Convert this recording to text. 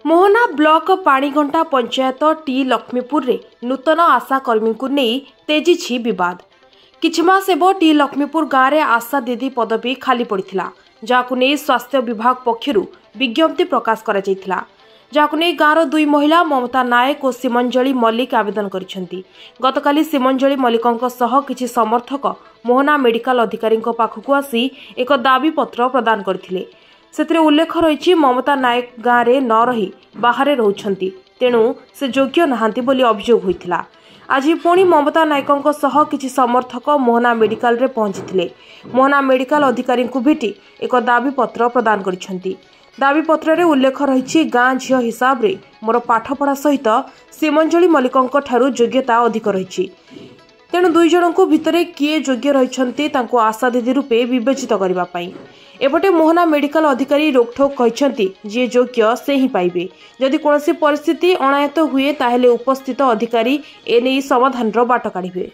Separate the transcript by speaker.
Speaker 1: Mohana block पाणीघंटा panchayat T Laxmipur रे नूतन आशा कर्मी को नहीं तेजी विवाद। किछि मास हेबो टी लक्ष्मीपुर गाँव में आशा दीदी पदवी खाली पड़ता, जहां नहीं स्वास्थ्य विभाग पक्षरु विज्ञप्ति प्रकाश करा जायतिला, जहां नहीं गाँवर दुई महिला ममता नायक और सीमंजली मल्लिक आवेदन करिसेंती। गतकाली सीमंजली मल्लिकंक सह किछि समर्थक मोहना मेडिकल अधिकारी पाखकु आसी एक दाबी पत्र प्रदान करथिले। सेतिरे उल्लेख रही ममता नायक गाँव में न रही बाहर रोचंती, तेणु से योग्य नहांती बोली अभियोग होइथिला। आज पुणी ममता नायकों सह किछि समर्थक मोहना मेडिकल रे पहुंचीथिले। मोहना मेडिकल अधिकारी को भेटी एक दाबी पत्र प्रदान करिसेंती। दाबी पत्र रे उल्लेख रही गाँ झील हिसाब रे मोर पाठपढ़ा सहित सीमंजली मल्लिकंक ठारू योग्यता अधिक रही, तेणु दुई जन को भितरे किए योग्य रही आशा दीदी रूपे विवेचित करने। एपटे मोहना मेडिकल अधिकारी रोकठोक कहते जी योग्य से ही पाइबे, जदि कौन परिस्थिति अणायत हुए ताहेले उपस्थित अधिकारी एने समाधान बाट काढ़िबे।